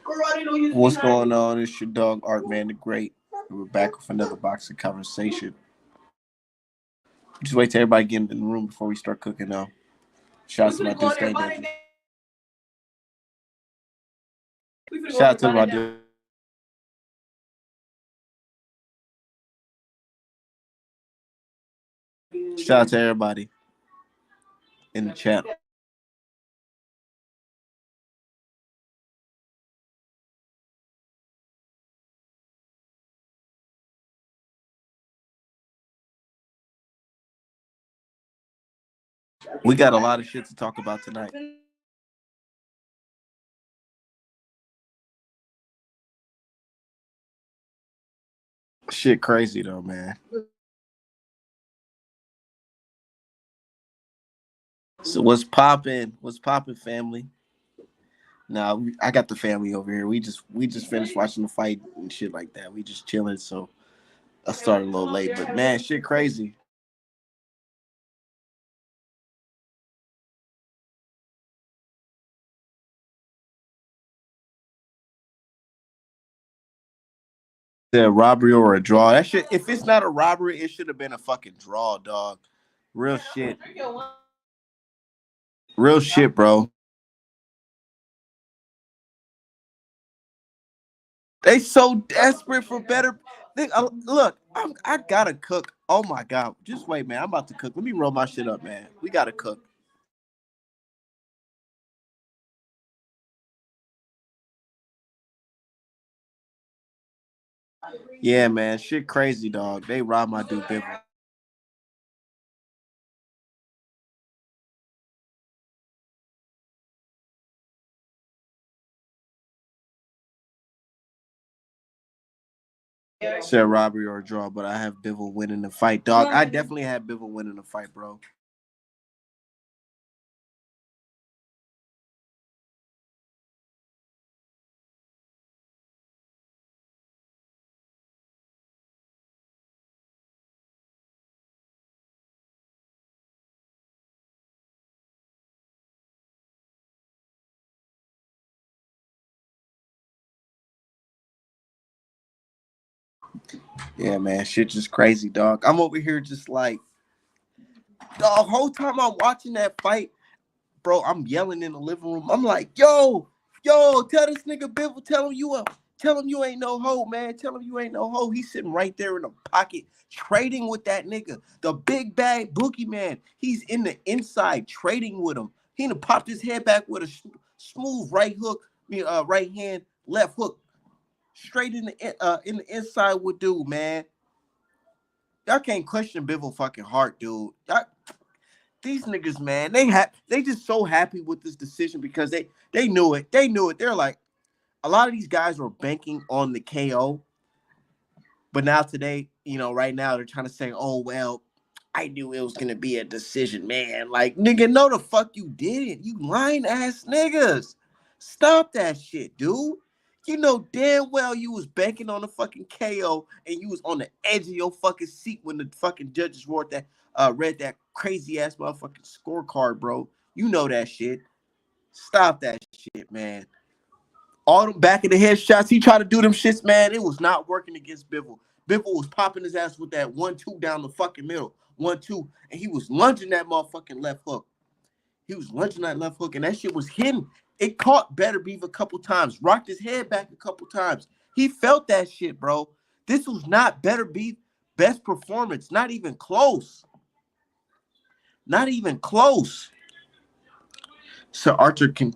What's going on? It's your dog Art Man the Great. We're back with another boxing conversation. Just wait till everybody get in the room before we start cooking now. Shout out to my dude Stay Danger. Shout out to my dude. Shout out to everybody in the chat. We got a lot of shit to talk about tonight. Shit crazy though, man. So what's popping? What's popping, family? Nah, I got the family over here. We just finished watching the fight and shit like that. We just chilling, so I started a little late, but man, shit crazy. A robbery or a draw. That shit. If it's not a robbery, it should have been a fucking draw, dog. Real shit. Real shit, bro. They so desperate for better. Look, I gotta cook. Oh my god, just wait, man. I'm about to cook. Let me roll my shit up, man. We gotta cook. Yeah, man. Shit crazy, dog. They robbed my dude Bivol. Said robbery or draw, but I have Bivol winning the fight, dog. I definitely had Bivol winning the fight, bro. Yeah, man. Shit just crazy, dog. I'm over here just like the whole time I'm watching that fight, bro, I'm yelling in the living room. I'm like, yo, tell this nigga Bivol, tell him you ain't no hoe, man. Tell him you ain't no hoe. He's sitting right there in the pocket trading with that nigga. The big bag bookie man. He's in the inside trading with him. He done popped his head back with a smooth right hook, right hand, left hook, straight in the inside with dude, man. Y'all can't question Bivol fucking heart, dude. These niggas, man, they just so happy with this decision because they knew it. They knew it. They're like, a lot of these guys were banking on the KO, but now today, right now they're trying to say, oh well, I knew it was gonna be a decision, man. Like, nigga, no the fuck you didn't. You lying ass niggas. Stop that shit, dude. You know damn well you was banking on the fucking KO and you was on the edge of your fucking seat when the fucking judges read that crazy ass motherfucking scorecard, bro. You know that shit. Stop that shit, man. All them back of the head shots, he tried to do them shits, man. It was not working against Bivol. Bivol was popping his ass with that 1-2 down the fucking middle. 1-2. And he was lunging that motherfucking left hook. He was lunging that left hook, and that shit was hidden. It caught Better Beef a couple times, rocked his head back a couple times. He felt that shit, bro. This was not Better Beef best performance. Not even close. Not even close. So Archer can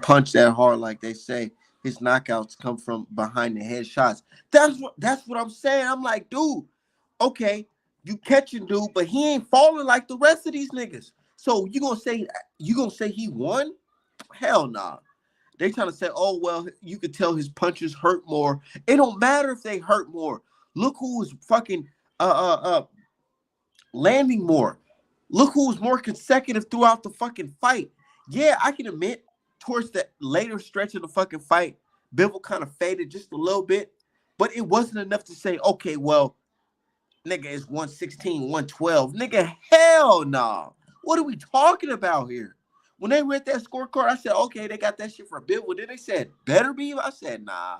punch that hard, like they say. His knockouts come from behind the head shots. That's what I'm saying. I'm like, dude, okay, you catching dude, but he ain't falling like the rest of these niggas. So you gonna say he won? Hell nah. They trying to say, oh well, you could tell his punches hurt more. It don't matter if they hurt more. Look who's fucking landing more. Look who's more consecutive throughout the fucking fight. Yeah, I can admit towards the later stretch of the fucking fight, Bivol kind of faded just a little bit, but it wasn't enough to say, okay, well, nigga, it's 116, 112. Nigga, hell nah. What are we talking about here? When they read that scorecard, I said, okay, they got that shit for Bivol. Then they said, better be? I said, nah.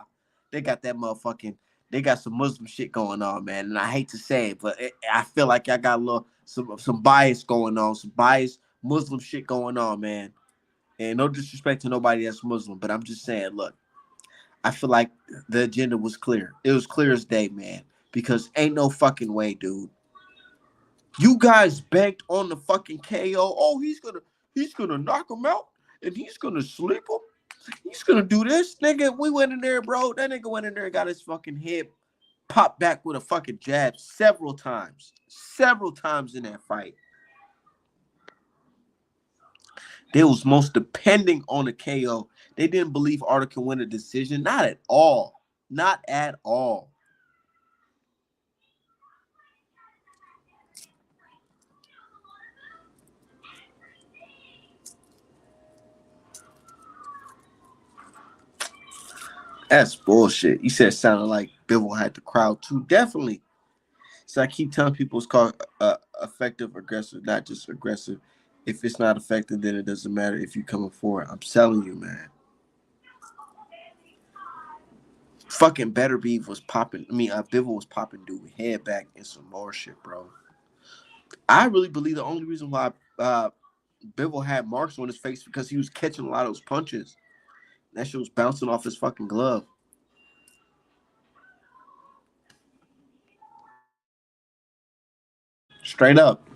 They got that motherfucking, they got some Muslim shit going on, man. And I hate to say it, but I feel like I got a little, some bias going on, some biased Muslim shit going on, man. And no disrespect to nobody that's Muslim, but I'm just saying, look, I feel like the agenda was clear. It was clear as day, man. Because ain't no fucking way, dude. You guys banked on the fucking KO. Oh, he's gonna knock him out and he's gonna sleep him. He's gonna do this. Nigga, we went in there, bro. That nigga went in there and got his fucking head popped back with a fucking jab several times. Several times in that fight. They was most depending on the KO. They didn't believe Arthur can win a decision. Not at all. Not at all. That's bullshit. You said it sounded like Bivol had the crowd too. Definitely. So I keep telling people it's called effective aggressive, not just aggressive. If it's not effective, then it doesn't matter if you coming forward. I'm telling you, man. Fucking Better Beef was popping. I mean, Bivol was popping dude head back and some more shit, bro. I really believe the only reason why Bivol had marks on his face because he was catching a lot of those punches. That shit was bouncing off his fucking glove. Straight up.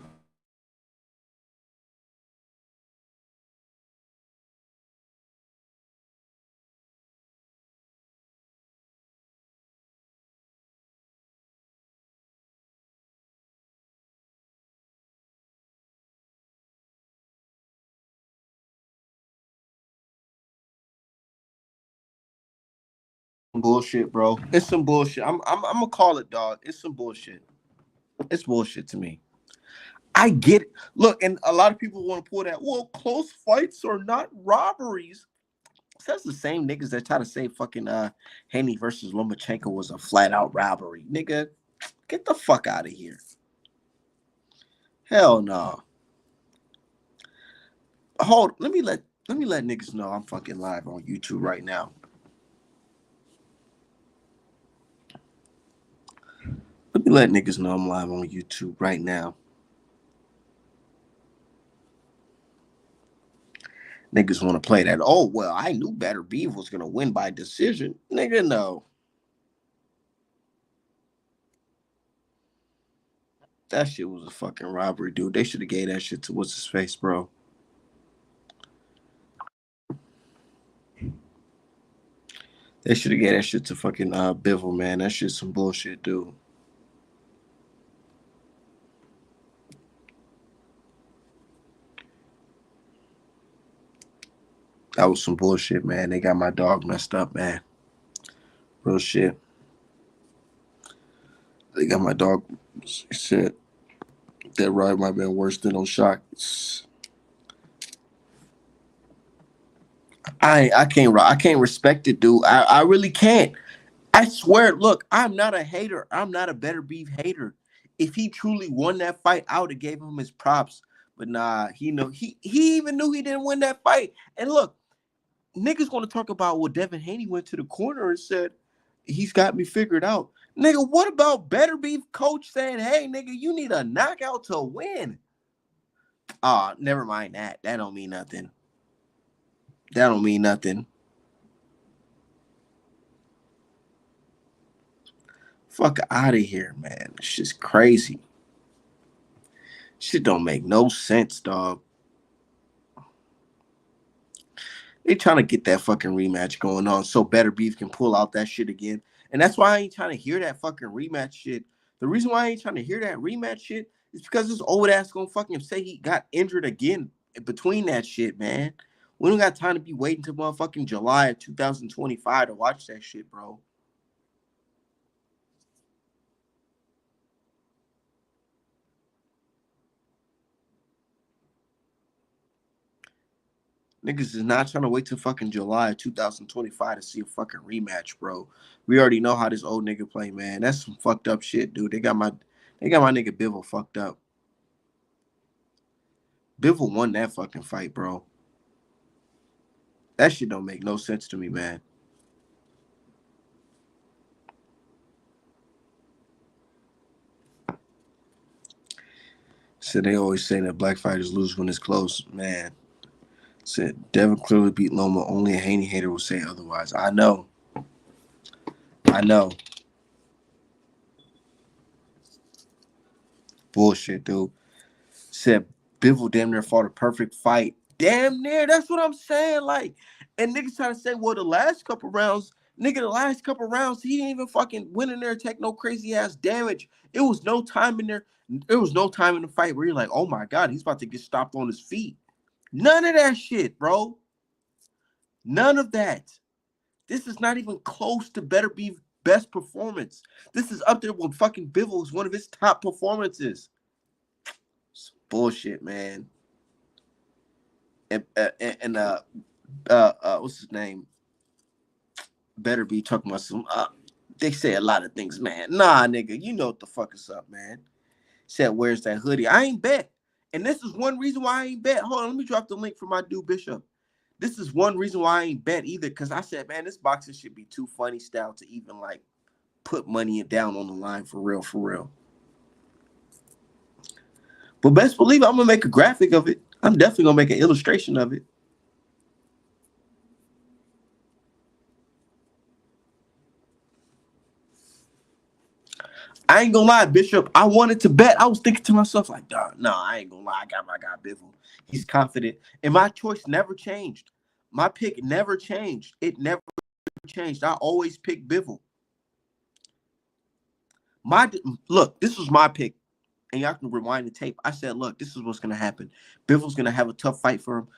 Bullshit, bro. It's some bullshit. I'm gonna call it, dog. It's some bullshit. It's bullshit to me. I get it. Look, and a lot of people want to pull that. Well, close fights are not robberies. So that's the same niggas that try to say fucking Haney versus Lomachenko was a flat out robbery. Nigga, get the fuck out of here. Hell no. Hold, let me let niggas know I'm fucking live on YouTube right now. Let me let niggas know I'm live on YouTube right now. Niggas want to play that. Oh well, I knew Better Beef was gonna win by decision. Nigga, no. That shit was a fucking robbery, dude. They should have gave that shit to what's his face, bro. They should have gave that shit to fucking Bivol, man. That shit's some bullshit, dude. That was some bullshit, man. They got my dog messed up, man. Real shit. They got my dog shit. That ride might have been worse than those shots. I can't respect it, dude. I really can't. I swear, look, I'm not a hater. I'm not a Better Beef hater. If he truly won that fight, I would have gave him his props. But nah, he even knew he didn't win that fight. And look, niggas gonna talk about well, Devin Haney went to the corner and said he's got me figured out. Nigga, what about Better Beef coach saying, hey, nigga, you need a knockout to win? Never mind that. That don't mean nothing. That don't mean nothing. Fuck out of here, man. It's just crazy. Shit don't make no sense, dog. They trying to get that fucking rematch going on so Better Beef can pull out that shit again. And that's why I ain't trying to hear that fucking rematch shit. The reason why I ain't trying to hear that rematch shit is because this old ass gonna fucking say he got injured again between that shit, man. We don't got time to be waiting till motherfucking July of 2025 to watch that shit, bro. Niggas is not trying to wait till fucking July of 2025 to see a fucking rematch, bro. We already know how this old nigga play, man. That's some fucked up shit, dude. They got my nigga Bivol fucked up. Bivol won that fucking fight, bro. That shit don't make no sense to me, man. So they always say that black fighters lose when it's close. Man, said Devin clearly beat Loma. Only a Haney hater will say otherwise. I know. I know. Bullshit, dude. Said Bivol damn near fought a perfect fight. Damn near. That's what I'm saying. Like, and niggas trying to say, well, the last couple rounds, he didn't even fucking win in there and take no crazy ass damage. It was no time in there. There was no time in the fight where you're like, oh my God, he's about to get stopped on his feet. None of that shit, bro. None of that. This is not even close to Better Be best performance. This is up there with fucking Bivol is one of his top performances. It's bullshit, man. And what's his name? Better Be talking about some. They say a lot of things, man. Nah, nigga, you know what the fuck is up, man. Said, where's that hoodie? I ain't bet. And this is one reason why I ain't bet. Hold on, let me drop the link for my dude Bishop. This is one reason why I ain't bet either, because I said, man, this boxing should be too funny style to even like put money down on the line for real, for real. But best believe I'm gonna make a graphic of it. I'm definitely gonna make an illustration of it. I ain't gonna lie, Bishop. I wanted to bet. I was thinking to myself, like, no, I ain't gonna lie. I got my guy Bivol. He's confident. And my choice never changed. My pick never changed. It never changed. I always pick Bivol. Look, this was my pick. And y'all can rewind the tape. I said, look, this is what's gonna happen. Bivol's gonna have a tough fight for him.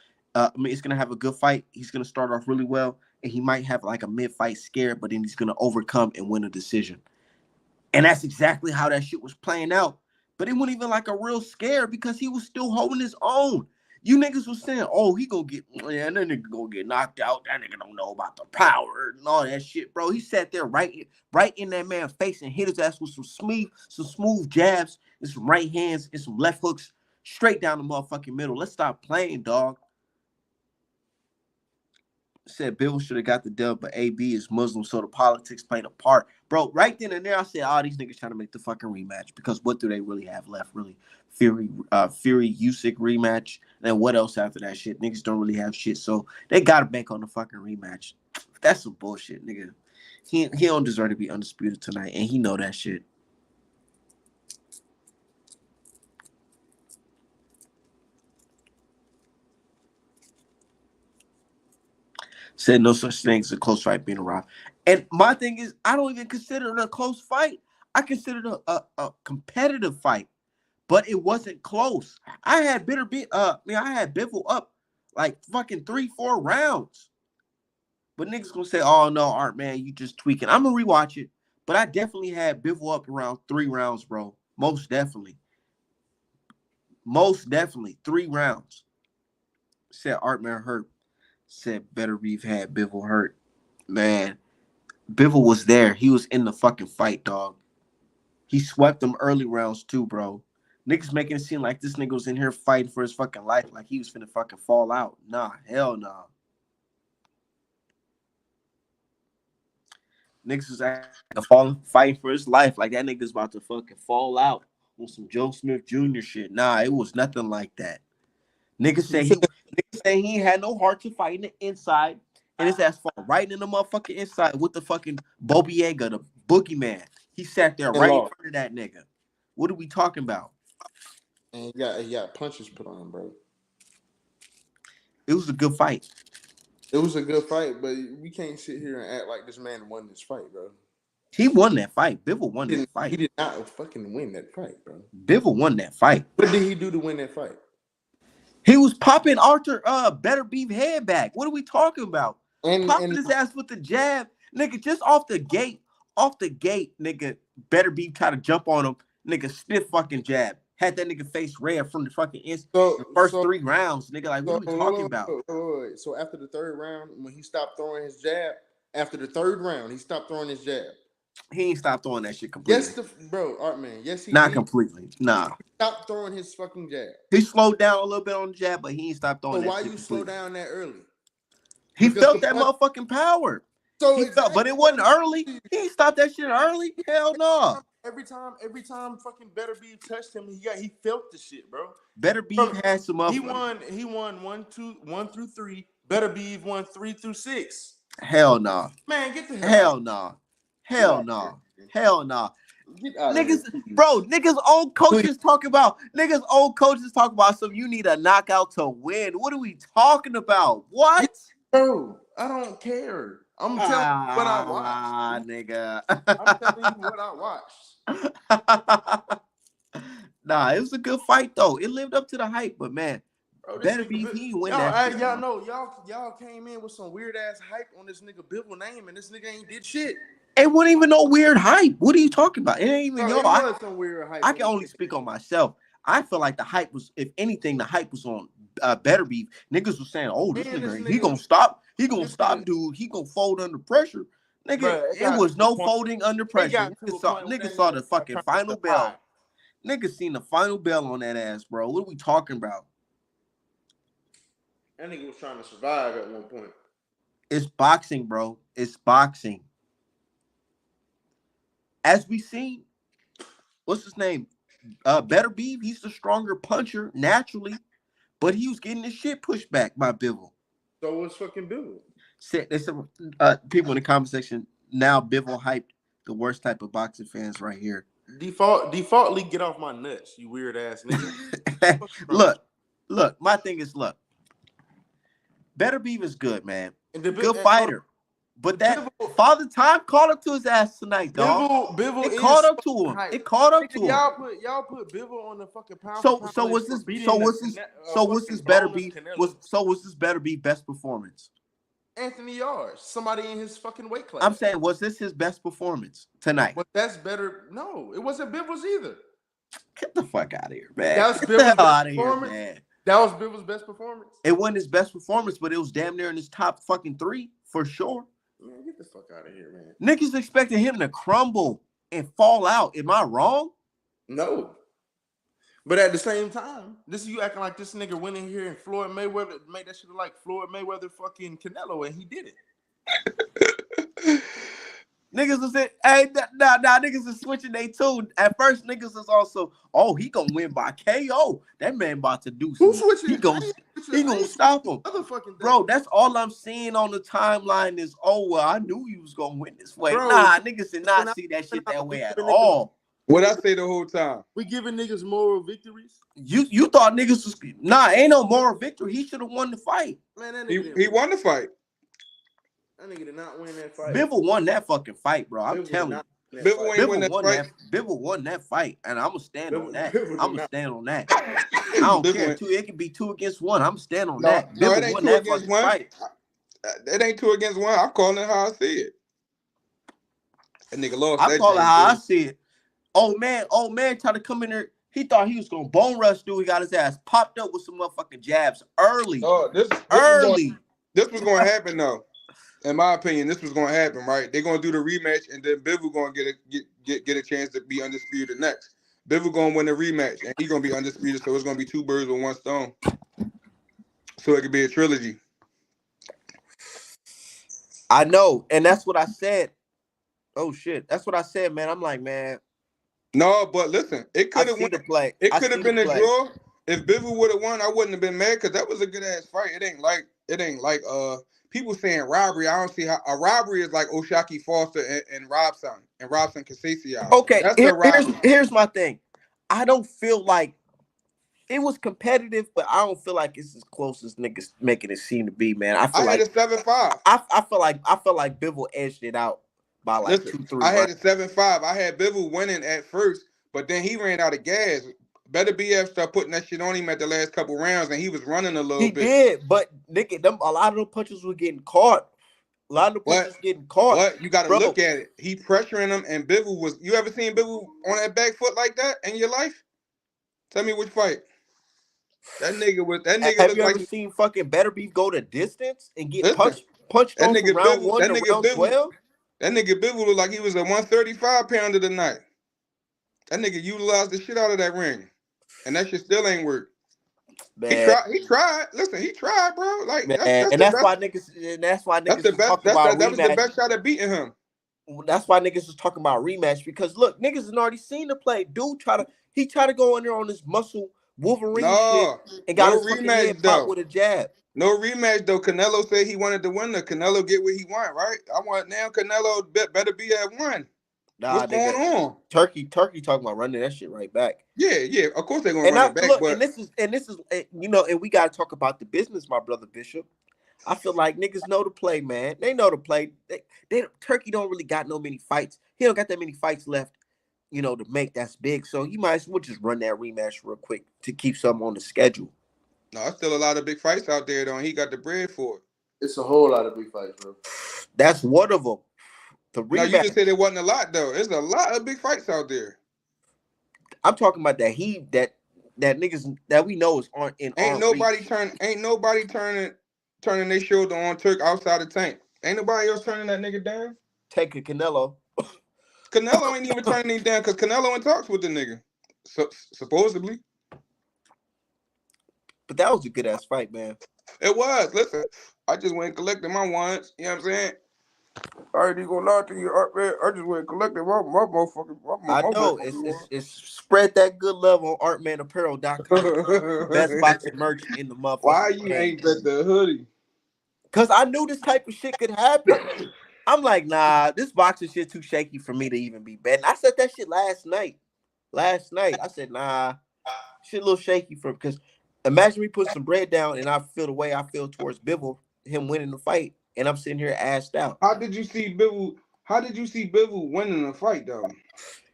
It's gonna have a good fight. He's gonna start off really well, and he might have like a mid-fight scare, but then he's gonna overcome and win a decision. And that's exactly how that shit was playing out. But it wasn't even like a real scare because he was still holding his own. You niggas was saying, oh, he gonna get, man, that nigga gonna get knocked out. That nigga don't know about the power and all that shit, bro. He sat there right in that man's face and hit his ass with some smooth jabs and some right hands and some left hooks straight down the motherfucking middle. Let's stop playing, dog. Said Bivol should have got the dub, but AB is Muslim, so the politics played a part. Bro, right then and there, I said, these niggas trying to make the fucking rematch because what do they really have left, really? Fury Usyk rematch, and what else after that shit? Niggas don't really have shit, so they got to bank on the fucking rematch. That's some bullshit, nigga. He don't deserve to be undisputed tonight, and he know that shit. Said no such thing as a close fight being a rock. And my thing is, I don't even consider it a close fight. I consider it a competitive fight, but it wasn't close. I had I had Bivol up like fucking 3-4 rounds. But niggas gonna say, oh no, Art, man, you just tweaking. I'm gonna rewatch it, but I definitely had Bivol up around 3 rounds, bro. Most definitely. 3 rounds. Said Art man hurt. Said Better Reeve had Bivol hurt. Man, Bivol was there. He was in the fucking fight, dog. He swept them early rounds too, bro. Niggas making it seem like this nigga was in here fighting for his fucking life, like he was finna fucking fall out. Nah, hell nah. Niggas was fighting for his life, like that nigga's about to fucking fall out on some Joe Smith Jr. shit. Nah, it was nothing like that. Niggas say he had no heart to fight in the inside, and his ass fall right in the motherfucking inside with the fucking Bobiega, the boogeyman. He sat there right in front of that nigga. What are we talking about? And he got punches put on him, bro. It was a good fight. It was a good fight, but we can't sit here and act like this man won this fight, bro. He won that fight. Bivol won that fight. He did not fucking win that fight, bro. Bivol won that fight. What did he do to win that fight? He was popping Arthur Better Beef head back. What are we talking about? Popping his ass with the jab. Nigga, just off the gate, nigga, Better Beef try to jump on him. Nigga, stiff fucking jab. Had that nigga face red from the fucking the first 3 rounds. Nigga, like, what are we talking about? So after the 3rd round, when he stopped throwing his jab, after the 3rd round, he stopped throwing his jab. He ain't stopped throwing that shit completely. Yes, Art man. Yes, he not did. Completely. Nah. He stopped throwing his fucking jab. He slowed down a little bit on the jab, but he ain't stopped throwing that why shit you slow down that early? He felt that motherfucking power. So he felt, but it wasn't early. He ain't stopped that shit early. Hell no. Every time fucking Better Beef touched him, he felt the shit, bro. Better Beef had some up. He won 1 through 3. Better Beef won 3 through 6. Hell no. Nah. Man, get the hell no. Hell no. Hell no. Niggas, bro, niggas old coaches talk about some you need a knockout to win. What are we talking about? What? Bro, I don't care. I'm telling you what I watched. Nigga. I'm telling you what I watched. Nah, it was a good fight though. It lived up to the hype, but man, Better Beef, he win that shit. Y'all know, y'all came in with some weird ass hype on this nigga Bivol name, and this nigga ain't did shit. It wasn't even no weird hype. What are you talking about? It ain't even some weird hype. I can only speak on myself. I feel like the hype was, if anything, the hype was on Better Beef. Niggas was saying, "Oh, this nigga, he gonna stop. He gonna stop, dude. He gonna fold under pressure." Nigga, bruh, it was no folding under pressure. Niggas saw the fucking final bell. Niggas seen the final bell on that ass, bro. What are we talking about? That nigga was trying to survive at one point. It's boxing, bro. It's boxing. As we seen, what's his name? Better Beef. He's the stronger puncher naturally, but he was getting his shit pushed back by Bivol. So was fucking Bivol. There's some people in the comment section now. Bivol hyped the worst type of boxing fans right here. Defaultly get off my nuts, you weird ass nigga. look. My thing is, look. Better Beef is good, man. Good fighter. But that Father Time caught up to his ass tonight, dog. Bivol it caught up to him. It caught up to him. Y'all put Bivol on the fucking pound. So was this Better Beef? Was this Better Beef best performance? Anthony Yards, somebody in his fucking weight class. I'm saying, was this his best performance tonight? But that's better. No, it wasn't Bivol's either. Get the fuck out of here, man. That was Bivol's best performance. Man. That was Bivol's best performance. It wasn't his best performance, but it was damn near in his top fucking 3 for sure. Man, get the fuck out of here, man. Niggas expecting him to crumble and fall out. Am I wrong? No. But at the same time, you acting like this nigga went in here and Floyd Mayweather made that shit like Floyd Mayweather fucking Canelo, and he did it. Niggas was saying, hey, nah, niggas is switching their tune. At first, niggas is also, oh, he gonna win by KO. That man about to do something. Who's switching? He gonna stop him. Bro, that's all I'm seeing on the timeline is, oh, well, I knew you was gonna win this way. Bro, nah, niggas did not see that shit that way at all. What I say the whole time? We giving niggas moral victories. You thought niggas was ain't no moral victory. He should have won the fight. Man, that nigga he won the fight. That nigga did not win that fight. Bivol won that fucking fight, bro. I'm telling you. Bivol won that fight, and I'm gonna stand on that. I'm gonna stand on that. I don't care. It can be 2 against 1. I'm stand on that. Bivol won that fucking fight. It ain't 2 against 1. I'm calling it how I see it. That nigga lost. I'm calling it how I see it. Old man tried to come in there. He thought he was gonna bone rush dude. He got his ass popped up with some motherfucking jabs early. Oh, this was gonna happen though. In my opinion, this was gonna happen, right? They're gonna do the rematch, and then Bivol gonna get a chance to be undisputed next. Bivol gonna win the rematch, and he's gonna be undisputed. So it's gonna be 2 birds with 1 stone. So it could be a trilogy. I know, and that's what I said. Oh shit, that's what I said, man. I'm like, man. No, but listen, it could have been a draw. If Bivol would have won, I wouldn't have been mad because that was a good ass fight. It ain't like people saying robbery. I don't see how a robbery is like Oshaki Foster and Robson Casasio. Okay, here's my thing. I don't feel like it was competitive, but I don't feel like it's as close as niggas making it seem to be, man. I had it 7-5. I feel like Bivol edged it out by like 2-3. I had it 7-5. I had Bivol winning at first, but then he ran out of gas. Better BF started putting that shit on him at the last couple rounds, and he was running a little bit. He did, but nigga, a lot of the punches were getting caught. A lot of the punches getting caught. What? You got to look at it. He pressuring him, and Bivol was. You ever seen Bivol on that back foot like that in your life? Tell me which fight. That nigga was. That nigga. Have you ever seen fucking Better Beef go to distance and get punched on from round 1 to round 12? That nigga Bivol looked like he was a 135 pounder tonight. That nigga utilized the shit out of that ring. And that shit still ain't work. He Man, tried. He tried. Listen, he tried, bro. Like man, that's and the that's best. why niggas, and that's why That's niggas the was best. talking about That was the rematch. best shot at beating him. That's why niggas was talking about rematch because look, niggas had already seen the play. Dude tried to go in there on this muscle Wolverine shit No, and got no his fucking head rematch popped though. with a jab. No rematch though. Canelo said he wanted to win. Canelo get what he want, right? I want now. Canelo better be at one. Nah, What's going nigga, on? Turkey talking about running that shit right back. Yeah. Of course they're gonna And run I it back, look, but and this is and we gotta talk about the business, my brother Bishop. I feel like niggas know the play, man. They know the play. They Turkey don't really got no many fights. He don't got that many fights left, to make that's big. So he might as well just run that rematch real quick to keep something on the schedule. no, there's still a lot of big fights out there though. And he got the bread for it. It's a whole lot of big fights, bro. That's one of them. The No, you just rematch. said it wasn't a lot though. There's a lot of big fights out there. I'm talking about that niggas that we know is on in Ain't arm nobody reach. turning their shoulder on Turk outside the tank. Ain't nobody else turning that nigga down. Take a Canelo. Canelo ain't even turning him down because Canelo in talks with the nigga. So, supposedly. But that was a good ass fight, man. It was. Listen, I just went and collected my ones. You know what I'm saying? I ain't even gonna lie to you, man. I just went and collected my I know it's spread that good love on artmanapparel.com. Best boxing merch in the Why motherfucking you game. ain't bet the hoodie? Cause I knew this type of shit could happen. I'm like, nah, this boxing shit too shaky for me to even be betting. I said that shit last night. I said, nah, shit a little shaky for because imagine me put some bread down and I feel the way I feel towards Bivol, him winning the fight, and I'm sitting here assed out. How did you see Bivol? How did you see Bivol winning the fight though?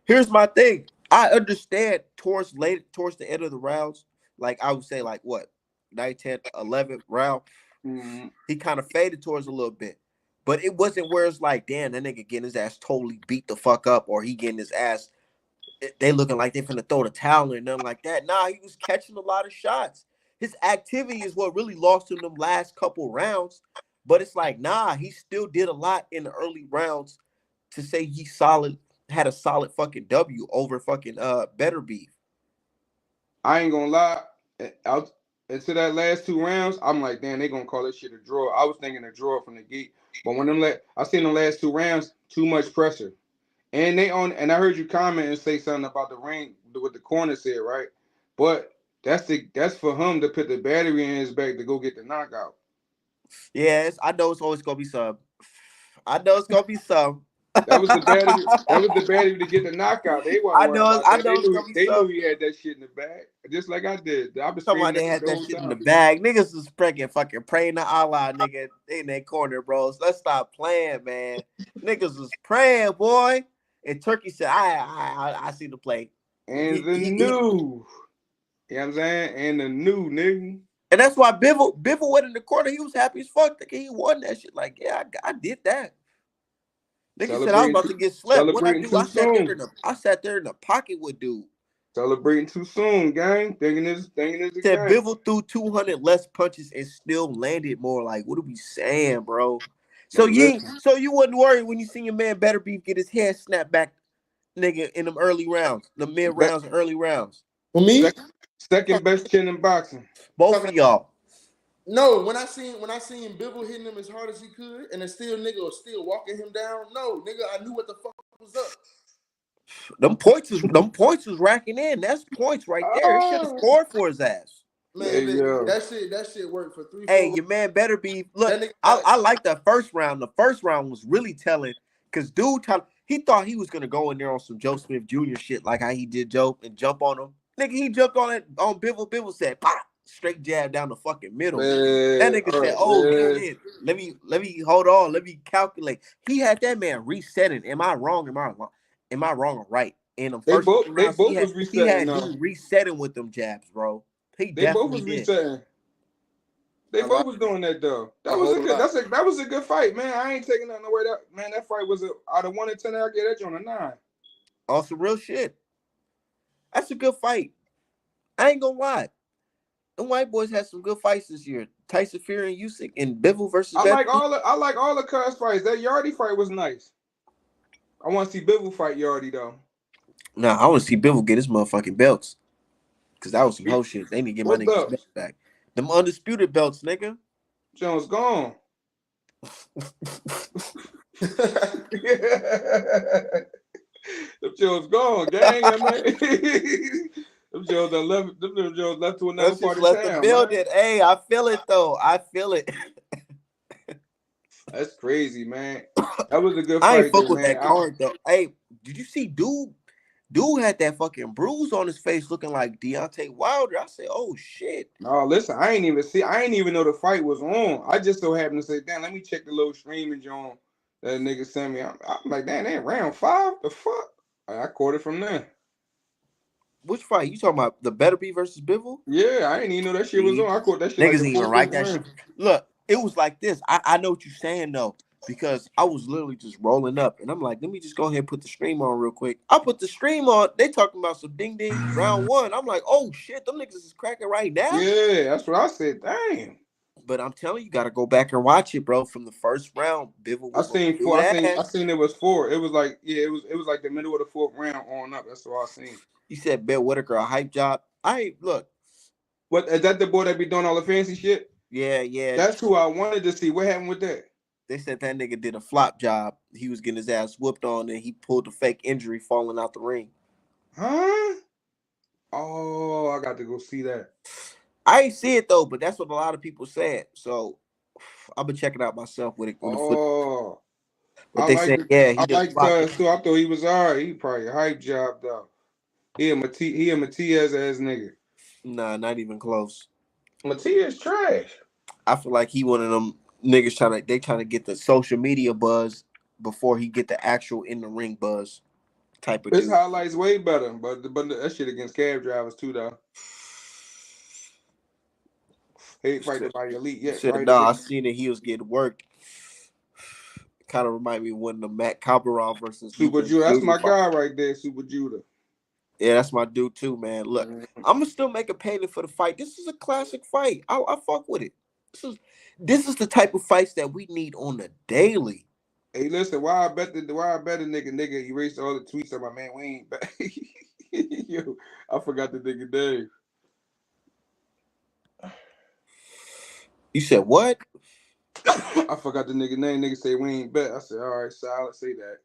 Here's my thing. I understand towards the end of the rounds, like I would say, like what, 9th, 10th, 11th round, he kind of faded towards a little bit. But it wasn't where it's like, damn, that nigga getting his ass totally beat the fuck up, or he getting his ass, they looking like they finna throw the towel and nothing like that. Nah, he was catching a lot of shots. His activity is what really lost him them last couple rounds. But it's like, nah, he still did a lot in the early rounds to say had a solid fucking W over fucking Better Beef. I ain't gonna lie. Out into that last two rounds, I'm like, damn, they gonna call this shit a draw. I was thinking a draw from the gate, but when I seen the last two rounds, too much pressure, and and I heard you comment and say something about the ring, what the corner said, right? But that's for him to put the battery in his back to go get the knockout. Yes, I know it's always gonna be some. I know it's gonna be some. That was the battery. That was the battery to get the knockout. They weren't worried about I that. know it's gonna be They knew some. he had that shit in the bag, just like I did. I was Somebody screaming they at had the that whole shit in the time. bag. Niggas was fucking praying to Allah, nigga, in that corner, bros. Let's stop playing, man. Niggas was praying, boy. And Turkey said, I see the play. And the new, you know what I'm saying? And the new nigga. And that's why Bivol went in the corner. He was happy as fuck. Nigga, he won that shit. Like, yeah, I did that. Nigga said I was about to get slept. What I Celebrating do? too soon. I sat there in the pocket with dude. Celebrating too soon, gang. Thinking it's a Said game. Bivol threw 200 less punches and still landed more. Like, what are we saying, bro? So Man, you wasn't worried when you seen your man Better Beef get his head snapped back, nigga, in them early rounds, the mid rounds and early rounds. For me, second best chin in boxing. Both of y'all. No, when I seen Bivol hitting him as hard as he could, and the nigga was still walking him down. No, nigga, I knew what the fuck was up. Them points was racking in. That's points right there. He should have scored for his ass. Man, that shit worked for 3-4. Hey, your man Better Beef. Look, I like that first round. The first round was really telling because dude, he thought he was gonna go in there on some Joe Smith Jr. shit like how he did Joe and jump on him. Nigga, he jumped on it on Bivol. Bivol said, pop, straight jab down the fucking middle. Man, That nigga said, oh shit. Let me hold on. Let me calculate. He had that man resetting. Am I wrong? Am I wrong or right? In the first rounds, was he resetting. had dude resetting with them jabs, bro. He They both definitely was did. resetting. They both was doing that though. That was a good fight, man. I ain't taking nothing away. That fight was out of 1 to 10. I get that on a 9. On some real shit. That's a good fight. I ain't gonna lie. The white boys had some good fights this year. Tyson Fury and Usyk and Bivol versus. I like all the Cuz fights. That Yardy fight was nice. I want to see Bivol fight Yardy though. Nah, I want to see Bivol get his motherfucking belts. Cause that was some whole shit. They need to get my What niggas belts? back. Them undisputed belts, nigga. Jones gone. Them Jones gone, gang. I mean, them Jones done left. Them Jones left to another That shit part of left the town, man. building. Hey, I feel it though. I feel it. That's crazy, man. That was a good I ain't fight, fuck though, with man. that card though. Hey, did you see dude? Dude had that fucking bruise on his face looking like Deontay Wilder. I said, oh shit. No, listen, I ain't even know the fight was on. I just so happened to say, damn, let me check the little streaming joint that nigga sent me. I'm like, damn, they round 5? The fuck? I caught it from there. Which fight? You talking about the Better Be versus Bivol? Yeah, I didn't even know that shit was on. I caught that shit like Niggas the even 4th, write 5th that round. shit. Look, it was like this. I know what you're saying though, because I was literally just rolling up and I'm like, let me just go ahead and put the stream on real quick. I put the stream on. They talking about some ding ding round 1. I'm like, oh shit, them niggas is cracking right now. Yeah, that's what I said. Damn. But I'm telling you, gotta go back and watch it, bro. From the first round, Bivol I was on seen 4. I seen it was 4. It was like, yeah, it was like the middle of the 4th round on up. That's what I seen. You said Bill Whitaker a hype job. I ain't look. What is that the boy that be doing all the fancy shit? Yeah. That's who I wanted to see. What happened with that? They said that nigga did a flop job. He was getting his ass whooped on and he pulled a fake injury falling out the ring. Huh? Oh, I got to go see that. I ain't see it though, but that's what a lot of people said. So I've been checking out myself with it. Oh, But they said, yeah, he I did a like flop. Cuz too. I thought he was alright. He probably a hype job though. He a Matias ass nigga. Nah, not even close. Matias trash. I feel like he one of them niggas trying to get the social media buzz before he get the actual in the ring buzz type of His dude. highlights way better, but that shit against cab drivers too though. He ain't fighting nobody elite He yet, said, right? nah, I seen that he was getting worked. Kind of remind me of when the Matt Kabarov versus Super Lucas Judah. That's Judy my fight. guy right there, Super Judah. Yeah, that's my dude too, man. Look, I'm gonna still make a payment for the fight. This is a classic fight. I fuck with it. This is the type of fights that we need on the daily. Hey, listen, why I bet the nigga erased all the tweets of my man. We ain't back. Yo, I forgot the nigga name. You said what? I forgot the nigga name. Nigga say we ain't bet. I said, all right, solid, say that.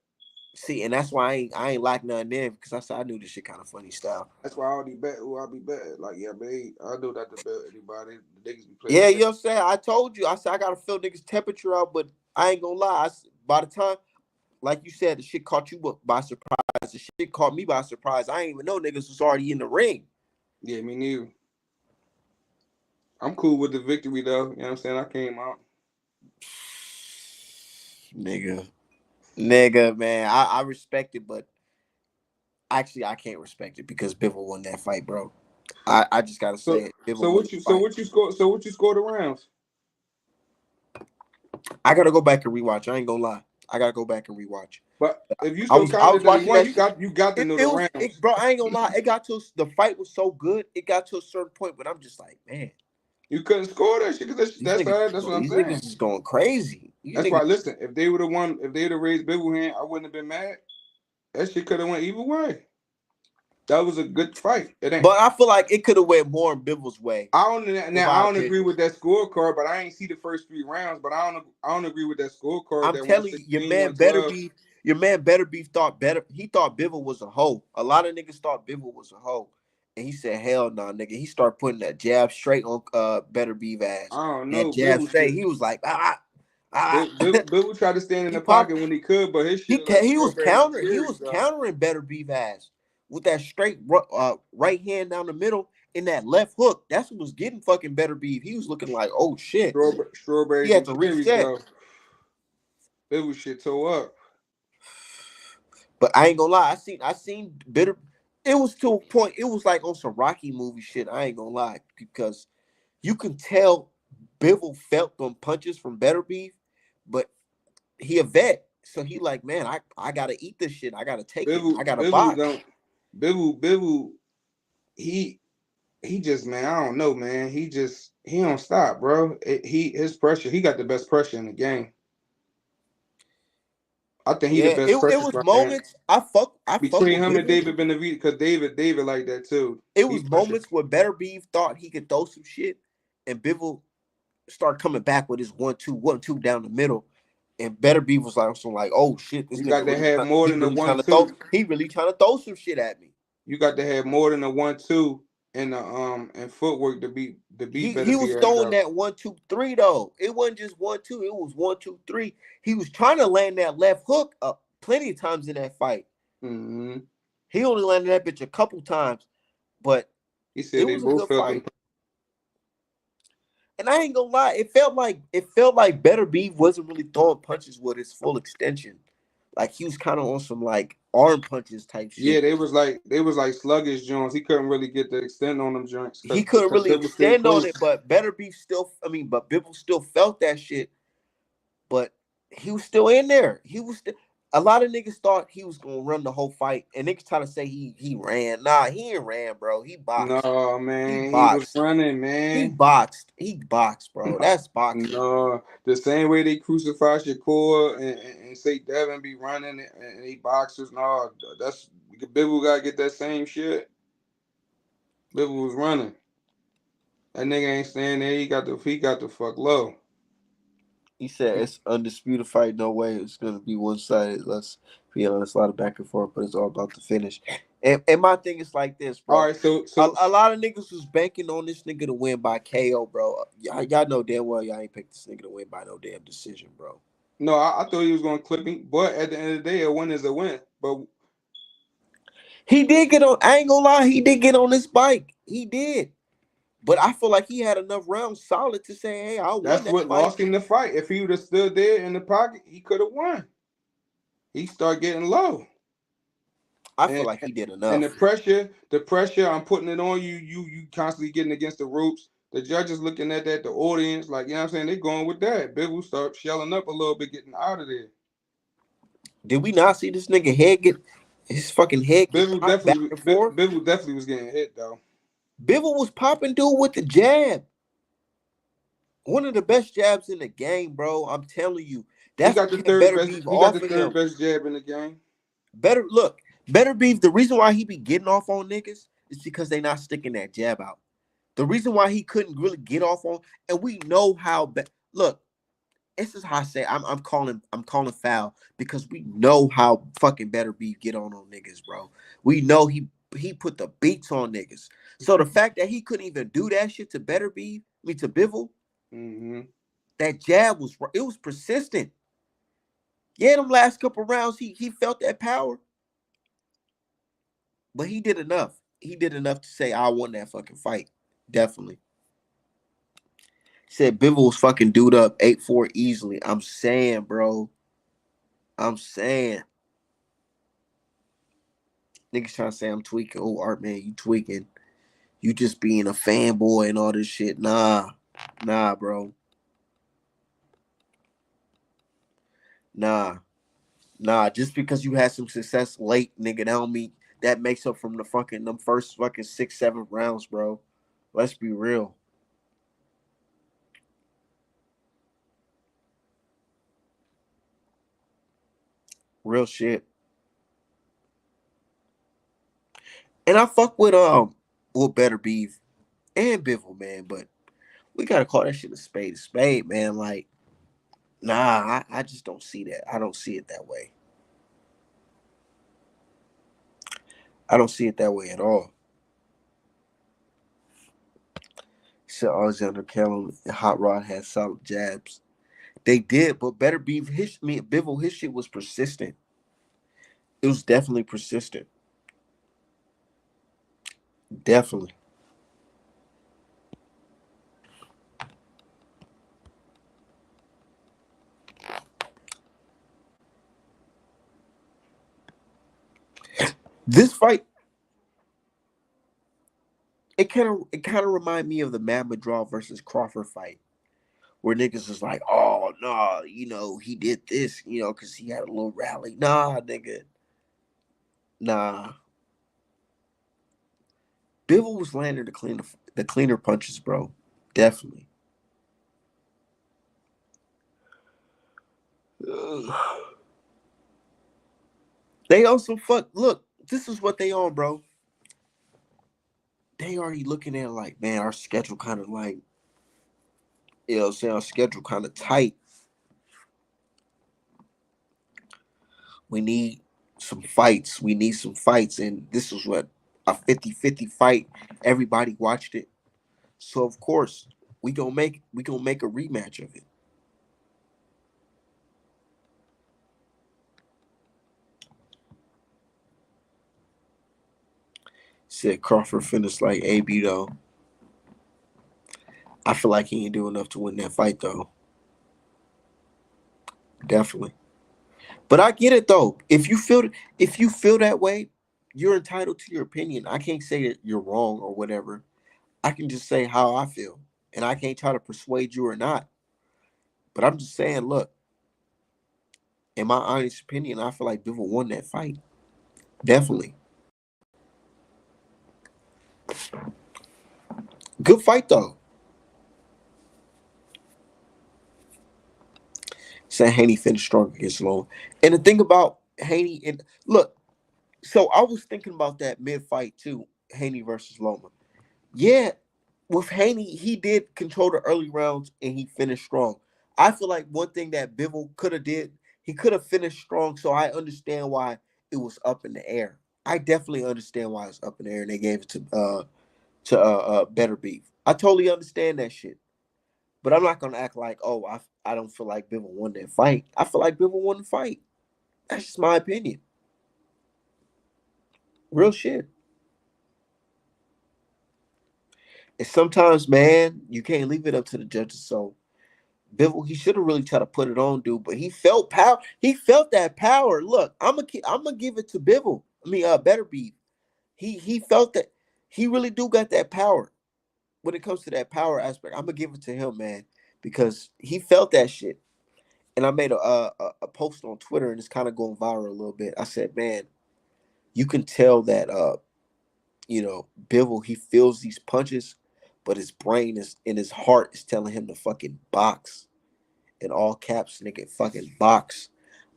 See, and that's why I ain't like nothing there because I said I knew this shit kind of funny style. That's why I already bet who I be betting. Like, yeah, man, I know not to bet anybody. The niggas be playing. Yeah, you know what I'm saying? I told you. I said I gotta feel niggas' temperature out, but I ain't gonna lie. By the time, like you said, the shit caught you by surprise. The shit caught me by surprise. I ain't even know niggas was already in the ring. Yeah, me neither. I'm cool with the victory though. You know what I'm saying? I came out. Nigga, man. I respect it, but actually I can't respect it because Bivol won that fight, bro. I just gotta say it. So what you scored the rounds? I gotta go back and rewatch. I ain't gonna lie. I gotta go back and rewatch. But if you I so was confident that he watching won, that you got to know the rounds. Bro, I ain't gonna lie. It got to the fight was so good. It got to a certain point, but I'm just like, man, you couldn't score that shit because that's what I'm these saying. niggas is going crazy. That's why. Listen, if they would have won, if they would have raised Bivol hand, I wouldn't have been mad. That shit could have went either way. That was a good fight. But I feel like it could have went more in Bivol's way. I don't agree with that scorecard, but I ain't see the first 3 rounds. But I don't agree with that scorecard. I'm telling you, your man better be thought better. He thought Bivol was a hoe. A lot of niggas thought Bivol was a hoe. And he said, hell no, nigga. He started putting that jab straight on Better Beef ass. I don't know. That jab straight. He was like, Bivol tried to stand in the pocket when he could, but his shit he was countering Better Beef ass with that straight right hand down the middle and that left hook. That's what was getting fucking Better Beef. He was looking like, oh shit. Strawberry. He had to reset. Bivol shit tore up. But I ain't gonna lie, I seen Bitter. It was to a point. It was like on some Rocky movie shit. I ain't gonna lie, because you can tell Bivol felt them punches from Better Beef, but he a vet, so he like, man, I gotta eat this shit. I gotta take it. I gotta box. Bivol, he just, man, I don't know, man. He don't stop, bro. His pressure. He got the best pressure in the game. I think he the Yeah, best it pressure was fighter moments. I fuck between with him and Bivol. David Benavidez because David like that too. It He was pressure. moments where Better Beef thought he could throw some shit, and Bivol started coming back with his 1-2 down the middle. And Better Beef was like, oh shit, this You nigga got to really have more he than a really trying to throw 1-2. he really trying to throw some shit at me. You got to have more than a 1-2 and the and footwork to beat Better He was Beef ass throwing out. that 1-2-3 though. It wasn't just 1-2, it was 1-2-3. He was trying to land that left hook up plenty of times in that fight. Mm-hmm. He only landed that bitch a couple times, but He it said they was a both good felt fight. And I ain't gonna lie, it felt like Better Beef wasn't really throwing punches with his full extension. Like he was kind of on some like arm punches type Yeah, shit. they was like sluggish joints. He couldn't really get the extent on them joints He because couldn't really Bivol stayed extend on close. it, but Better Beef still. But Bivol still felt that shit. But he was still in there. He was still. A lot of niggas thought he was gonna run the whole fight, and niggas try to say he ran. Nah, he ain't ran, bro. He boxed. No, He man, he was boxed. running, He man. boxed. He boxed, bro. That's boxing. No, the same way they crucify Shakur and say Devin be running and they boxers. No, that's Bivol gotta get that same shit. Bivol was running. That nigga ain't staying there. He got the fuck low. He said it's undisputed fight. No way it's gonna be one sided. Let's be honest, a lot of back and forth, but it's all about the finish. And my thing is like this, All bro. right, so A lot of niggas was banking on this nigga to win by KO, bro. Y'all know damn well y'all ain't picked this nigga to win by no damn decision, bro. no, I thought he was gonna clip him, but at the end of the day, a win is a win. But He did get on. I ain't gonna lie, he did get on this bike. He did. But I feel like he had enough rounds solid to say, hey, I won that's that what fight. lost him the fight. If he would have stood there in the pocket, he could have won. He started getting low. I feel And like he did and enough. the pressure, I'm putting it on you. You constantly getting against the ropes. The judges looking at that, the audience, like you know what I'm saying, they going with that. Bivol start shelling up a little bit, getting out of there. Did we not see this nigga head get his fucking head get Bivol popped back definitely, and forth? Bivol definitely was getting hit though. Bivol was popping dude with the jab. One of the best jabs in the game, bro. I'm telling you. He That's got what the kept third Better best. Beef He got off the of third him. best jab in the game. Better Beef, the reason why he be getting off on niggas is because they not sticking that jab out. The reason why he couldn't really get off on, and we know how look, this is how I say I'm calling foul because we know how fucking Better Beef get on niggas, bro. We know he put the beats on niggas. So the fact that he couldn't even do that shit to Better Beef, to Bivol, Mm-hmm. that jab was persistent. Yeah, them last couple rounds, he felt that power, but he did enough. He did enough to say I won that fucking fight. Definitely. Said Bivol was fucking dude up 8-4 easily. I'm saying, bro. I'm saying. Niggas trying to say I'm tweaking. Oh, Art, man, you tweaking. You just being a fanboy and all this shit. Nah, bro. Nah. Just because you had some success late, nigga, that don't mean that makes up from them first fucking 6-7 rounds, bro. Let's be real. Real shit. And I fuck with Better Beef and Bivol, man, but we gotta call that shit a spade, man. Like, nah, I just don't see that. I don't see it that way. I don't see it that way at all. Said Alexander Kellum and Hot Rod had solid jabs. They did, but Better Beef Bivol, his shit was persistent. It was definitely persistent. Definitely. This fight, it kind of remind me of the Matt Madral versus Crawford fight, where niggas is like, oh no, he did this, because he had a little rally. Nah, nigga. Nah. Bivol was landing the cleaner punches, bro. Definitely. Ugh. They also fuck. Look, this is what they on, bro. They already looking at it like, man, our schedule kind of like, saying our schedule kind of tight. We need some fights. We need some fights. And this is what a 50-50 fight. Everybody watched it. So of course, we gonna make a rematch of it. Said Crawford finished like AB though. I feel like he ain't do enough to win that fight though. Definitely. But I get it though. If you feel that way, you're entitled to your opinion. I can't say that you're wrong or whatever. I can just say how I feel. And I can't try to persuade you or not. But I'm just saying, look, in my honest opinion, I feel like Bivol won that fight. Definitely. Good fight though. Said Haney finished strong against Loma. And the thing about Haney and look, so I was thinking about that mid fight too, Haney versus Loma. Yeah, with Haney, he did control the early rounds and he finished strong. I feel like one thing that Bivol could have did, he could have finished strong. So I understand why it was up in the air. I definitely understand why it's up in the air and they gave it to Better Beef. I totally understand that shit. But I'm not gonna act like, oh, I don't feel like Bivol won that fight. I feel like Bivol won the fight. That's just my opinion. Real shit. And sometimes, man, you can't leave it up to the judges. So Bivol, he should have really tried to put it on, dude. But he felt power. He felt that power. Look, I'm gonna give it to Bivol. I mean, Better Beef. He felt that. He really do got that power. When it comes to that power aspect, I'm gonna give it to him, man, because he felt that shit. And I made a post on Twitter, and it's kind of going viral a little bit. I said, man, you can tell that Bivol, he feels these punches, but his brain is in his heart is telling him to fucking box. In all caps, nigga, fucking box.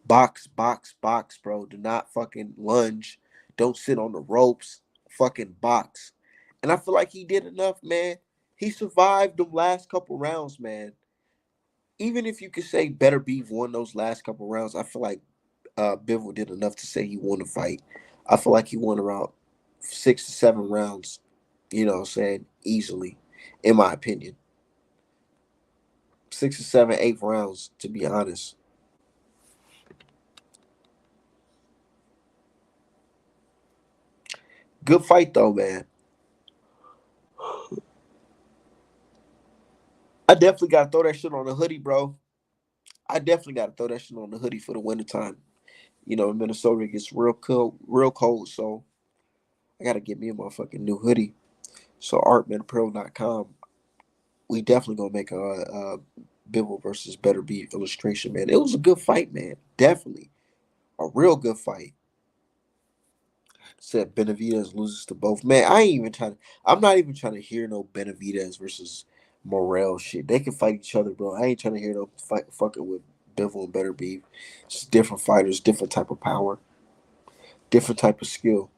Box, box, box, bro. Do not fucking lunge. Don't sit on the ropes. Fucking box. And I feel like he did enough, man. He survived the last couple rounds, man. Even if you could say Better Beef won those last couple rounds, I feel like Bivol did enough to say he won the fight. I feel like he won around 6 to 7 rounds, what I'm saying, easily, in my opinion. 6 or 7, 8 rounds, to be honest. Good fight though, man. I definitely gotta throw that shit on the hoodie, bro. I definitely gotta throw that shit on the hoodie for the wintertime. In Minnesota it gets real cold, so I gotta get me a motherfucking new hoodie. So artmanapparel.com, we definitely gonna make a Bivol versus Better Beef illustration, man. It was a good fight, man. Definitely a real good fight. Said Benavidez loses to both. Man, I ain't even trying to. I'm not even trying to hear no Benavidez versus Morrell shit. They can fight each other, bro. I ain't trying to hear no fight fucking with Bivol and Better Beef. It's different fighters, different type of power, different type of skill.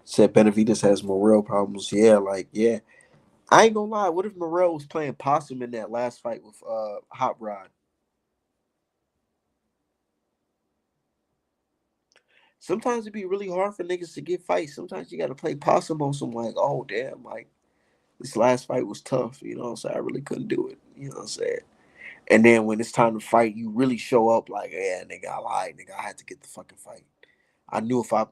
Said Benavidez has Morrell problems. Yeah, yeah. I ain't gonna lie. What if Morrell was playing possum in that last fight with Hot Rod? Sometimes it be really hard for niggas to get fights. Sometimes you gotta play possum on some like, oh damn, like this last fight was tough, so I really couldn't do it. You know what I'm saying? And then when it's time to fight, you really show up like, yeah, nigga, I lied, nigga. I had to get the fucking fight. I knew if I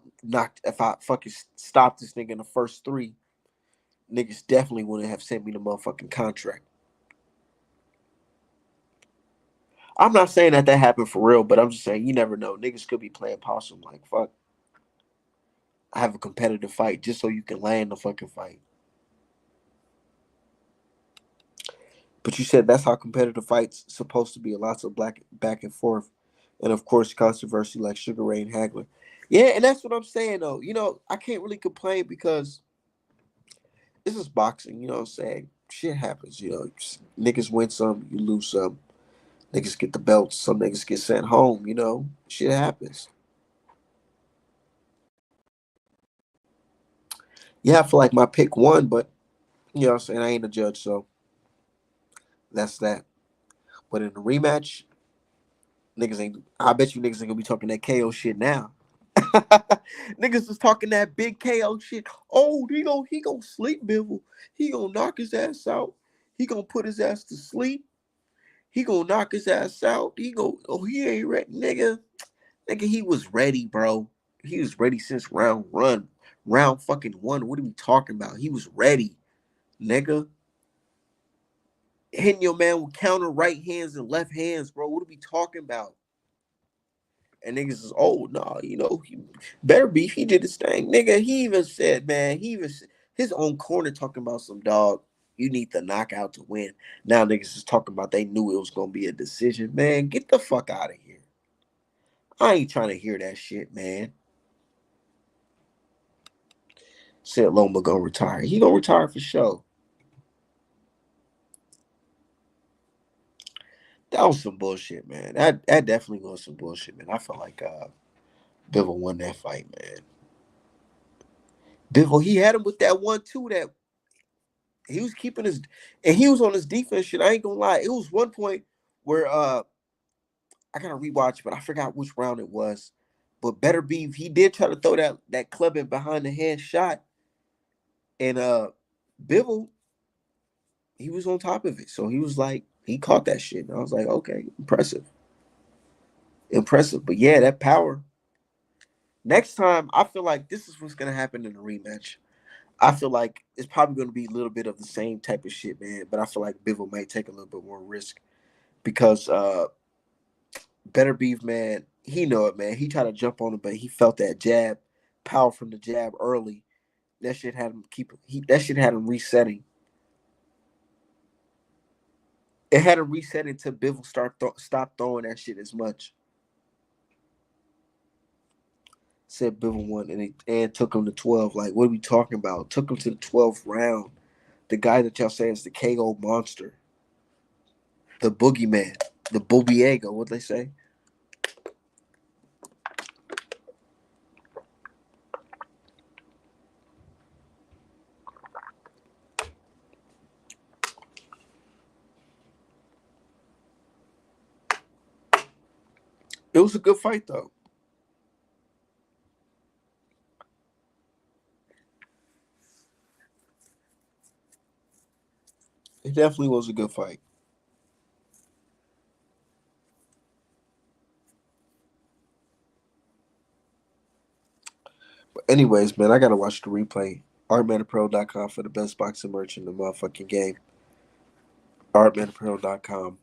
fucking stopped this nigga in the first three, niggas definitely wouldn't have sent me the motherfucking contract. I'm not saying that happened for real, but I'm just saying you never know. Niggas could be playing possum like, fuck, I have a competitive fight just so you can land the fucking fight. But you said that's how competitive fights supposed to be. Lots of black back and forth. And of course, controversy like Sugar Ray and Hagler. Yeah, and that's what I'm saying though. I can't really complain because this is boxing, you know what I'm saying? Shit happens, Niggas win some, you lose some. Niggas get the belts. Some niggas get sent home. Shit happens. Yeah, I feel like my pick won, but you know what I'm saying? I ain't a judge, so that's that. But in the rematch, niggas ain't. I bet you niggas ain't gonna be talking that KO shit now. Niggas was talking that big KO shit. Oh, he gonna sleep Bivol. He gonna knock his ass out. He gonna put his ass to sleep. He gonna knock his ass out. He ain't ready, nigga. Nigga, he was ready, bro. He was ready since round fucking one. What are we talking about? He was ready, nigga. Hitting your man with counter right hands and left hands, bro. What are we talking about? And niggas is, oh, no, he better beef. He did his thing. Nigga, he even said, man, his own corner talking about some dog. You need the knockout to win. Now niggas is talking about they knew it was going to be a decision. Man, get the fuck out of here. I ain't trying to hear that shit, man. Said Loma gonna retire. He gonna retire for sure. That was some bullshit, man. That definitely was some bullshit, man. I felt like Bivol won that fight, man. Bivol, he had him with that 1-2 that he was keeping his, and he was on his defense shit. I ain't gonna lie. It was one point where I gotta rewatch, but I forgot which round it was. But Better Beef, he did try to throw that clubbing behind the head shot, and Bivol, he was on top of it. So he was like, he caught that shit. And I was like, okay, impressive. Impressive. But yeah, that power. Next time, I feel like this is what's gonna happen in the rematch. I feel like it's probably gonna be a little bit of the same type of shit, man. But I feel like Bivol might take a little bit more risk because Better Beef, man, he know it, man. He tried to jump on it, but he felt that jab, power from the jab early. That shit had him that shit had him resetting. It had him resetting until Bivol stop throwing that shit as much. Said Bivol won and took him to 12. Like, what are we talking about? Took him to the 12th round. The guy that y'all say is the KO monster. The boogeyman. The Bobiego, what they say? It was a good fight, though. It definitely was a good fight. But anyways, man, I gotta watch the replay. ArtManApparel.com for the best boxing merch in the motherfucking game. ArtManApparel.com.